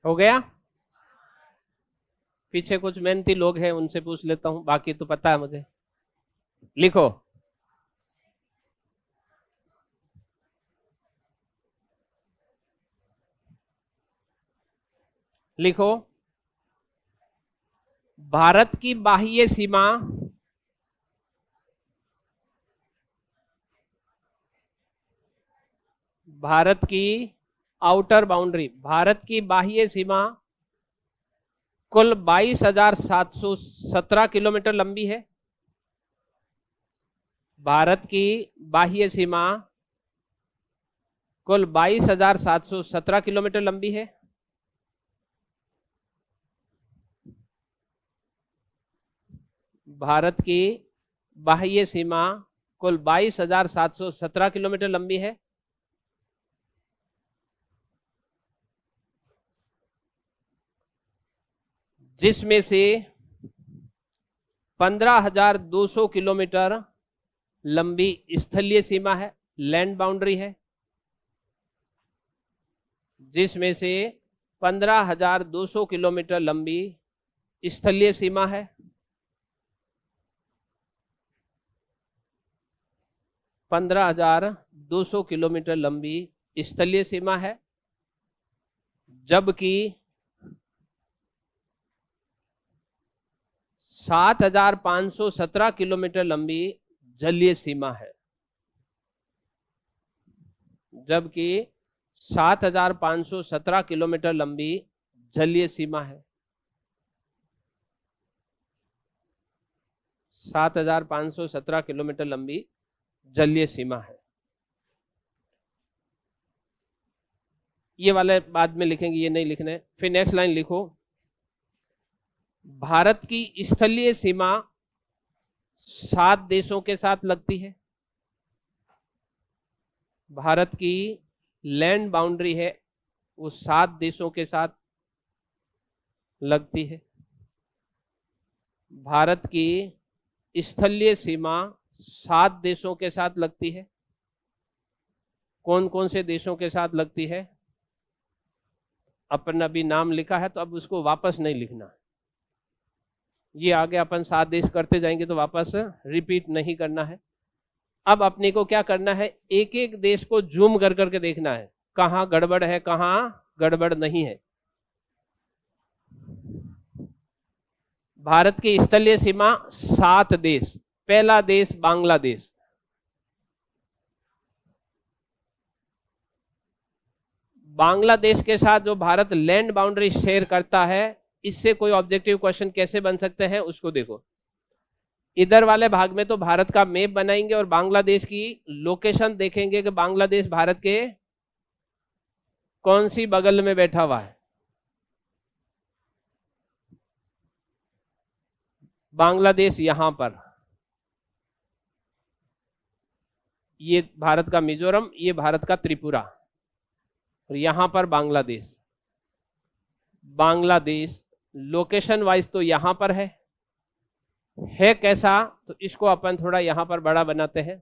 हो गया? पीछे कुछ मेहनती लोग हैं, उनसे पूछ लेता हूं, बाकी तो पता है मुझे। लिखो। लिखो, भारत की बाह्य सीमा भारत की आउटर बाउंड्री, भारत की बाह्य सीमा कुल 22,717 किलोमीटर लंबी है। भारत की बाह्य सीमा कुल 22,717 किलोमीटर लंबी है। भारत की बाह्य सीमा कुल 22,717 किलोमीटर लंबी है। जिसमें से 15,200 किलोमीटर लंबी स्थलीय सीमा है, लैंड बाउंड्री है। जिसमें से 15,200 किलोमीटर लंबी स्थलीय सीमा है। 15,200 किलोमीटर लंबी स्थलीय सीमा है, जबकि 7,517 किलोमीटर लंबी जलीय सीमा है। जबकि 7,517 किलोमीटर लंबी जलीय सीमा है। 7,517 किलोमीटर लंबी जलीय सीमा है। ये वाले बाद में लिखेंगे, ये नहीं लिखने। फिर नेक्स्ट लाइन लिखो, भारत की स्थलीय सीमा 7 देशों के साथ लगती है। भारत की लैंड बाउंड्री है वो 7 देशों के साथ लगती है। भारत की स्थलीय सीमा 7 देशों के साथ लगती है। कौन कौन से देशों के साथ लगती है? अपन अभी नाम लिखा है तो अब उसको वापस नहीं लिखना। ये आगे अपन 7 देश करते जाएंगे तो वापस रिपीट नहीं करना है। अब अपने को क्या करना है, एक एक देश को जूम कर करके देखना है, कहां गड़बड़ है कहां गड़बड़ नहीं है। भारत की स्थलीय सीमा 7 देश। पहला देश बांग्लादेश। बांग्लादेश के साथ जो भारत लैंड बाउंड्री शेयर करता है, इससे कोई ऑब्जेक्टिव क्वेश्चन कैसे बन सकते हैं उसको देखो। इधर वाले भाग में तो भारत का मैप बनाएंगे और बांग्लादेश की लोकेशन देखेंगे कि बांग्लादेश भारत के कौन सी बगल में बैठा हुआ है। बांग्लादेश यहां पर, ये भारत का मिजोरम, ये भारत का त्रिपुरा, और यहां पर बांग्लादेश। बांग्लादेश लोकेशन वाइज तो यहां पर है कैसा, तो इसको अपन थोड़ा यहां पर बड़ा बनाते हैं।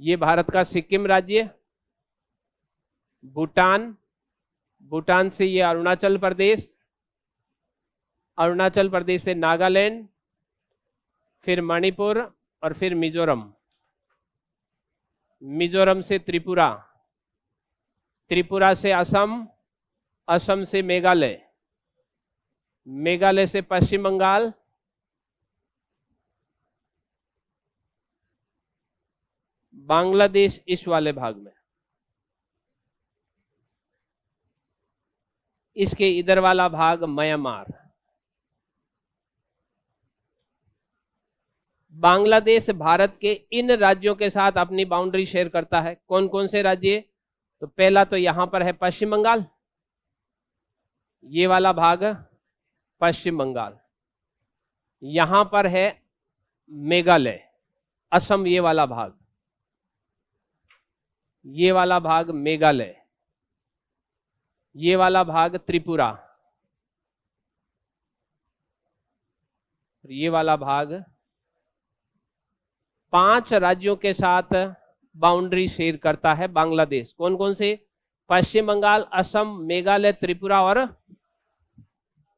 ये भारत का सिक्किम राज्य, भूटान, भूटान से ये अरुणाचल प्रदेश, अरुणाचल प्रदेश से नागालैंड, फिर मणिपुर और फिर मिजोरम, मिजोरम से त्रिपुरा, त्रिपुरा से असम, असम से मेघालय, मेघालय से पश्चिम बंगाल, बांग्लादेश इस वाले भाग में, इसके इधर वाला भाग म्यांमार। बांग्लादेश भारत के इन राज्यों के साथ अपनी बाउंड्री शेयर करता है। कौन कौन से राज्य? तो पहला तो यहां पर है पश्चिम बंगाल, ये वाला भाग पश्चिम बंगाल, यहां पर है मेघालय, असम ये वाला भाग, ये वाला भाग मेघालय, ये वाला भाग त्रिपुरा, ये वाला भाग 5 राज्यों के साथ बाउंड्री शेयर करता है बांग्लादेश। कौन कौन से? पश्चिम बंगाल, असम, मेघालय, त्रिपुरा और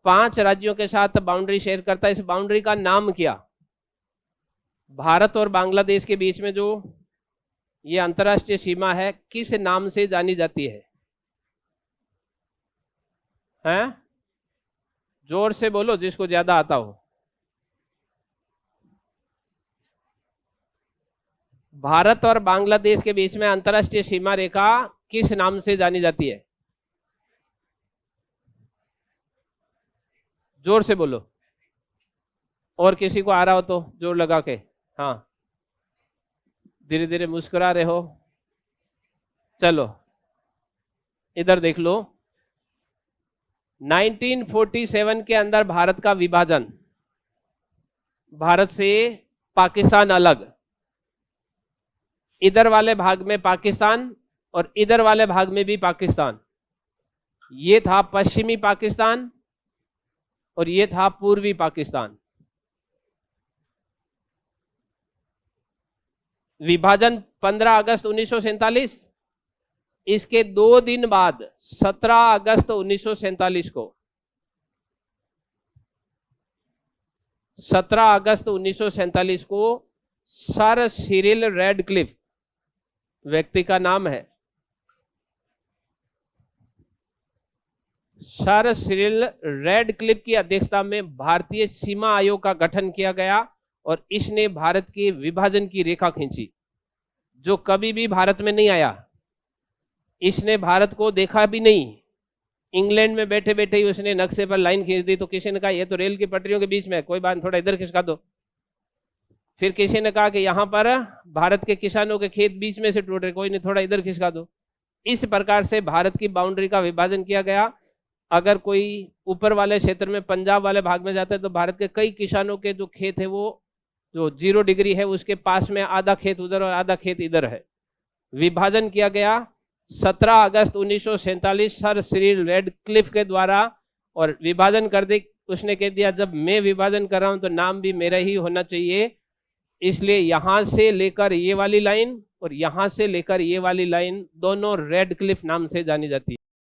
5 राज्यों के साथ बाउंड्री शेयर करता है। इस बाउंड्री का नाम क्या? भारत और बांग्लादेश के बीच में जो ये अंतर्राष्ट्रीय सीमा है किस नाम से जानी जाती है? हैं? जोर से बोलो जिसको ज्यादा आता हो। भारत और बांग्लादेश के बीच में अंतर्राष्ट्रीय सीमा रेखा किस नाम से जानी जाती है? जोर से बोलो, और किसी को आ रहा हो तो जोर लगा के। हाँ, धीरे धीरे मुस्कुरा रहे हो। चलो इधर देख लो, 1947 के अंदर भारत का विभाजन, भारत से पाकिस्तान अलग, इधर वाले भाग में पाकिस्तान और इधर वाले भाग में भी पाकिस्तान, ये था पश्चिमी पाकिस्तान और ये था पूर्वी पाकिस्तान। विभाजन 15 अगस्त 1947, इसके 2 दिन बाद 17 अगस्त 1947 को, 17 अगस्त 1947 को सर सिरिल रेडक्लिफ व्यक्ति का नाम है, सर सिरिल रेडक्लिफ की अध्यक्षता में भारतीय सीमा आयोग का गठन किया गया और इसने भारत के विभाजन की रेखा खींची, जो कभी भी भारत में नहीं आया। इसने भारत को देखा भी नहीं, इंग्लैंड में बैठे बैठे ही उसने नक्शे पर लाइन खींच दी। तो किसी ने कहा ये तो रेल की पटरियों के बीच में, कोई बात थोड़ा इधर खिसका दो। फिर किसी ने कहा कि यहाँ पर भारत के किसानों के खेत बीच में से टूट रहे, कोई नहीं थोड़ा इधर खिसका दो। इस प्रकार से भारत की बाउंड्री का विभाजन किया गया। अगर कोई ऊपर वाले क्षेत्र में पंजाब वाले भाग में जाता है तो भारत के कई किसानों के जो खेत है वो जो 0 डिग्री है उसके पास में आधा खेत उधर और आधा खेत इधर है। विभाजन किया गया 17 अगस्त 1947 सर सिरिल रेडक्लिफ के द्वारा, और विभाजन कर दे उसने कह दिया जब मैं विभाजन कर रहा हूं तो नाम भी मेरा ही होना चाहिए, इसलिए यहां से लेकर ये वाली लाइन और यहां से लेकर ये वाली लाइन दोनों रेडक्लिफ नाम से जानी जाती है।